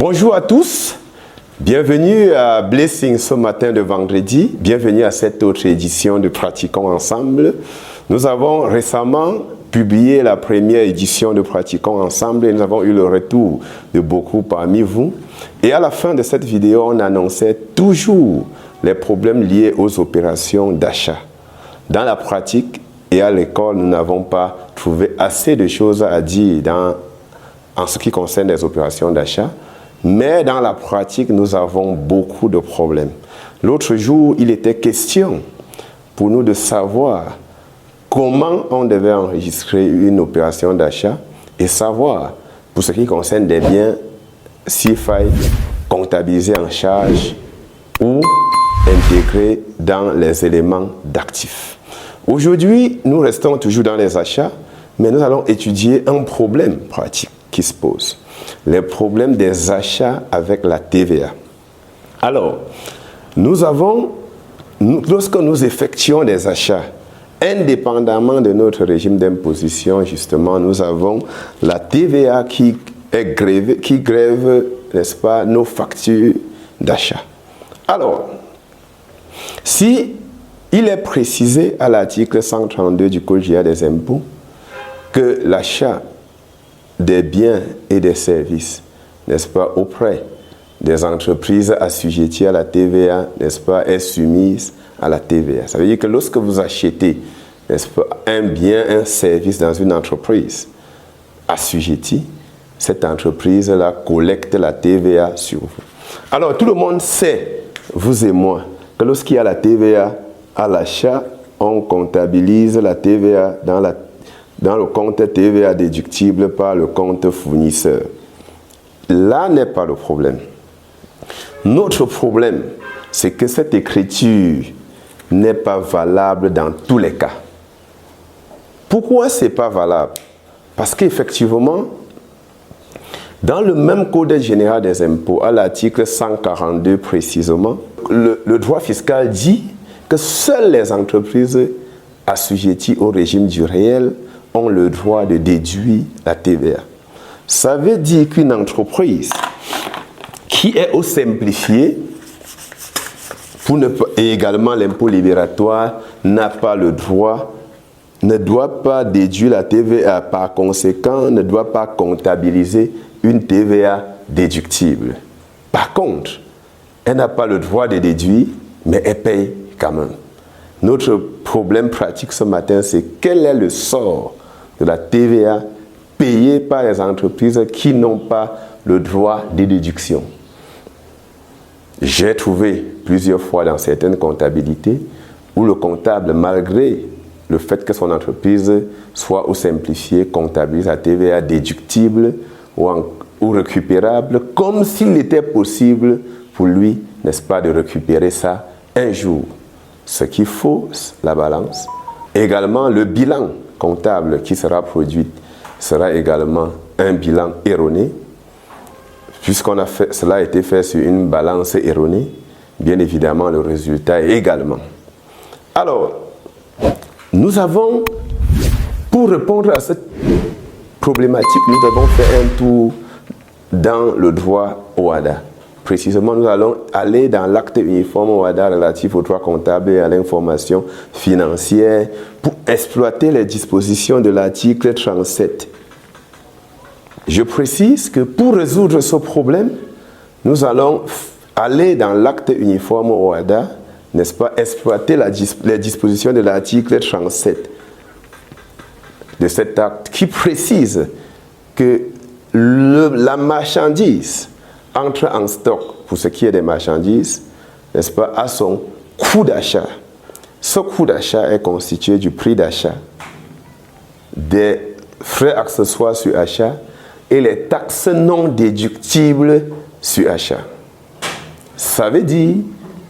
Bonjour à tous, bienvenue à Blessing ce matin de vendredi, bienvenue à cette autre édition de Pratiquons Ensemble. Nous avons récemment publié la première édition de Pratiquons Ensemble et nous avons eu le retour de beaucoup parmi vous. Et à la fin de cette vidéo, on annonçait toujours les problèmes liés aux opérations d'achat. Dans la pratique et à l'école, nous n'avons pas trouvé assez de choses à dire en ce qui concerne les opérations d'achat. Mais dans la pratique, nous avons beaucoup de problèmes. L'autre jour, il était question pour nous de savoir comment on devait enregistrer une opération d'achat et savoir, pour ce qui concerne des biens, s'il faille comptabiliser en charge ou intégrer dans les éléments d'actifs. Aujourd'hui, nous restons toujours dans les achats, mais nous allons étudier un problème pratique qui se pose. Les problèmes des achats avec la TVA. Alors, lorsque nous effectuons des achats, indépendamment de notre régime d'imposition, justement, nous avons la TVA qui grève, n'est-ce pas, nos factures d'achat. Alors, si il est précisé à l'article 132 du Code général des impôts que l'achat des biens et des services, n'est-ce pas, auprès des entreprises assujetties à la TVA, n'est-ce pas, est soumise à la TVA. Ça veut dire que lorsque vous achetez, n'est-ce pas, un bien, un service dans une entreprise assujettie, cette entreprise-là collecte la TVA sur vous. Alors, tout le monde sait, vous et moi, que lorsqu'il y a la TVA à l'achat, on comptabilise la TVA dans le compte TVA déductible par le compte fournisseur. Là n'est pas le problème. Notre problème, c'est que cette écriture n'est pas valable dans tous les cas. Pourquoi ce n'est pas valable? Parce qu'effectivement, dans le même Code général des impôts, à l'article 142 précisément, le droit fiscal dit que seules les entreprises assujetties au régime du réel ont le droit de déduire la TVA. Ça veut dire qu'une entreprise qui est au simplifié, et également l'impôt libératoire, n'a pas le droit, ne doit pas déduire la TVA, par conséquent, ne doit pas comptabiliser une TVA déductible. Par contre, elle n'a pas le droit de déduire, mais elle paye quand même. Notre problème pratique ce matin, c'est quel est le sort de la TVA payée par les entreprises qui n'ont pas le droit de déduction. J'ai trouvé plusieurs fois dans certaines comptabilités où le comptable, malgré le fait que son entreprise soit au simplifié, comptabilise la TVA déductible ou récupérable, comme s'il était possible pour lui, n'est-ce pas, de récupérer ça un jour. Ce qui fausse la balance. Également, le bilan comptable qui sera produit sera également un bilan erroné. Cela a été fait sur une balance erronée, bien évidemment, le résultat également. Alors, nous avons, pour répondre à cette problématique, nous avons fait un tour dans le droit OHADA. Précisément, nous allons aller dans l'acte uniforme OHADA relatif au droit comptable et à l'information financière pour exploiter les dispositions de l'article 37. Je précise que pour résoudre ce problème, nous allons aller dans l'acte uniforme OHADA, n'est-ce pas, exploiter les dispositions de l'article 37 de cet acte qui précise que la marchandise entre en stock, pour ce qui est des marchandises, n'est-ce pas, à son coût d'achat. Ce coût d'achat est constitué du prix d'achat, des frais accessoires sur achat et les taxes non déductibles sur achat. Ça veut dire,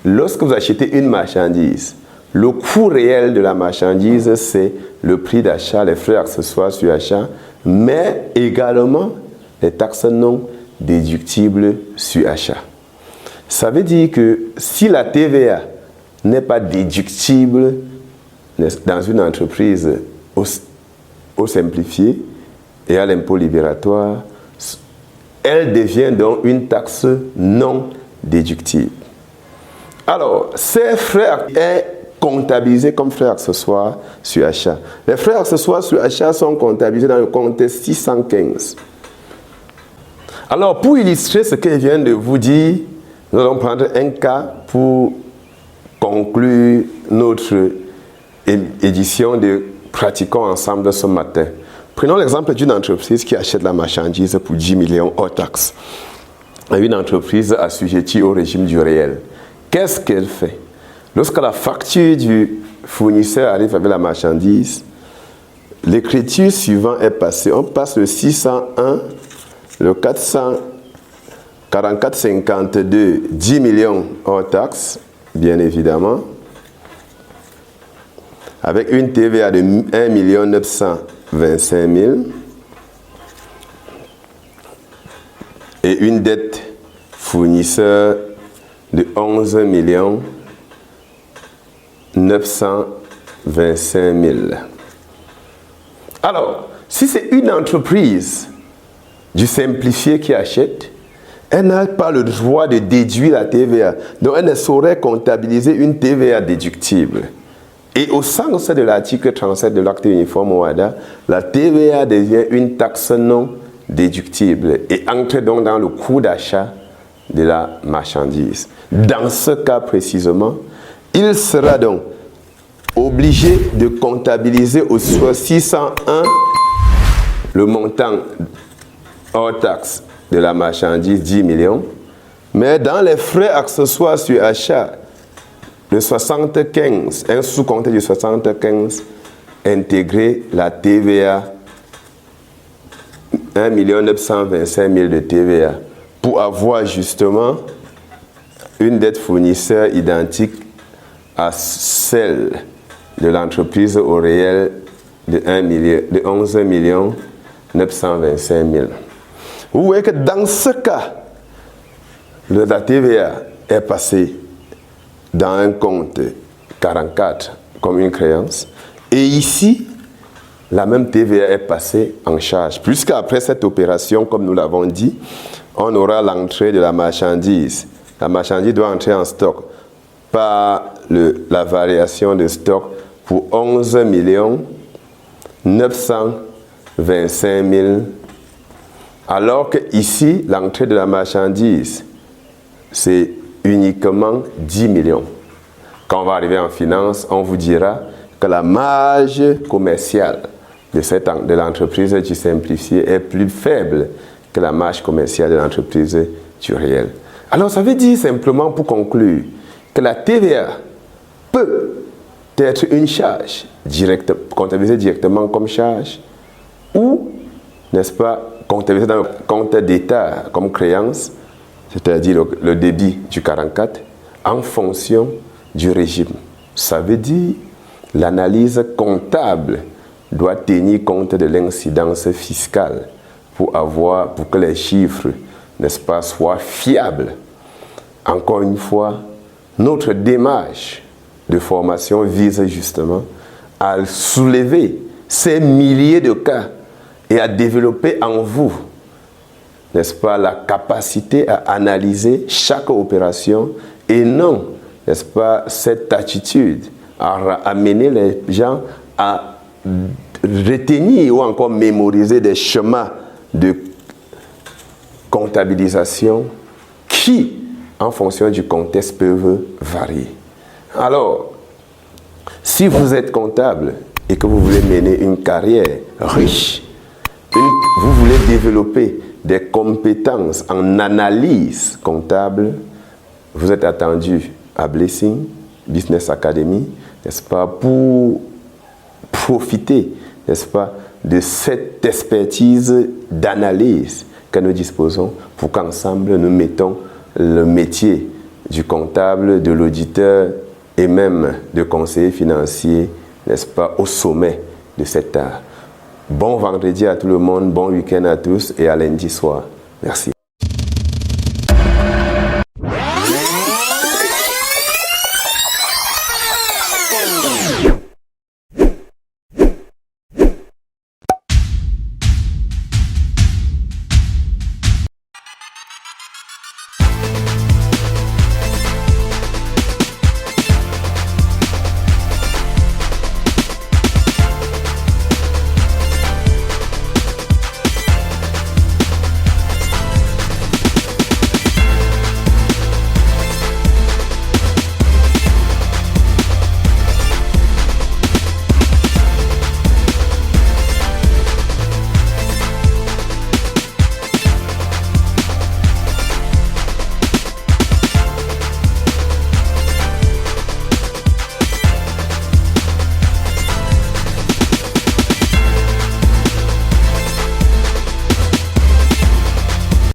lorsque vous achetez une marchandise, le coût réel de la marchandise, c'est le prix d'achat, les frais accessoires sur achat, mais également les taxes non déductible sur achat. Ça veut dire que si la TVA n'est pas déductible dans une entreprise au simplifié et à l'impôt libératoire, elle devient donc une taxe non déductible. Alors, ces frais est comptabilisé comme frais accessoires sur achat. Les frais accessoires sur achat sont comptabilisés dans le compte 615. Alors, pour illustrer ce que je viens de vous dire, nous allons prendre un cas pour conclure notre édition de Pratiquons ensemble ce matin. Prenons l'exemple d'une entreprise qui achète la marchandise pour 10 millions hors taxes. Une entreprise assujettie au régime du réel. Qu'est-ce qu'elle fait? Lorsque la facture du fournisseur arrive avec la marchandise, l'écriture suivante est passée. On passe le 601, le 444,52, 10 millions hors taxes, bien évidemment, avec une TVA de 1 925 000 et une dette fournisseur de 11 925 000. Alors, si c'est une entreprise du simplifié qui achète, elle n'a pas le droit de déduire la TVA. Donc, elle ne saurait comptabiliser une TVA déductible. Et au sens de l'article 37 de l'acte uniforme OHADA, la TVA devient une taxe non déductible et entre donc dans le coût d'achat de la marchandise. Dans ce cas précisément, il sera donc obligé de comptabiliser au 601 le montant hors taxe de la marchandise 10 millions, mais dans les frais accessoires sur achat, le 75, un sous-compte du 75, intégrer la TVA, 1 925 000 de TVA, pour avoir justement une dette fournisseur identique à celle de l'entreprise au réel de 11 925 000. Vous voyez que dans ce cas, la TVA est passée dans un compte 44 comme une créance. Et ici, la même TVA est passée en charge. Puisqu'après cette opération, comme nous l'avons dit, on aura l'entrée de la marchandise. La marchandise doit entrer en stock par la variation de stock pour 11 925 000. Alors que ici, l'entrée de la marchandise, c'est uniquement 10 millions. Quand on va arriver en finance, on vous dira que la marge commerciale de l'entreprise du simplifié est plus faible que la marge commerciale de l'entreprise du réel. Alors ça veut dire simplement, pour conclure, que la TVA peut être une charge comptabilisée directement comme charge ou, n'est-ce pas, comptabilisée dans le compte d'État comme créance, c'est-à-dire le débit du 44, en fonction du régime. Ça veut dire l'analyse comptable doit tenir compte de l'incidence fiscale pour que les chiffres, n'est-ce pas, soient fiables. Encore une fois, notre démarche de formation vise justement à soulever ces milliers de cas et à développer en vous, n'est-ce pas, la capacité à analyser chaque opération et non, n'est-ce pas, cette attitude à amener les gens à retenir ou encore mémoriser des schémas de comptabilisation qui, en fonction du contexte, peuvent varier. Alors, si vous êtes comptable et que vous voulez mener une carrière riche, vous voulez développer des compétences en analyse comptable, vous êtes attendu à Blessing Business Academy, n'est-ce pas, pour profiter, n'est-ce pas, de cette expertise d'analyse que nous disposons pour qu'ensemble nous mettons le métier du comptable, de l'auditeur et même de conseiller financier, n'est-ce pas, au sommet de cet art. Bon vendredi à tout le monde, bon week-end à tous et à lundi soir. Merci.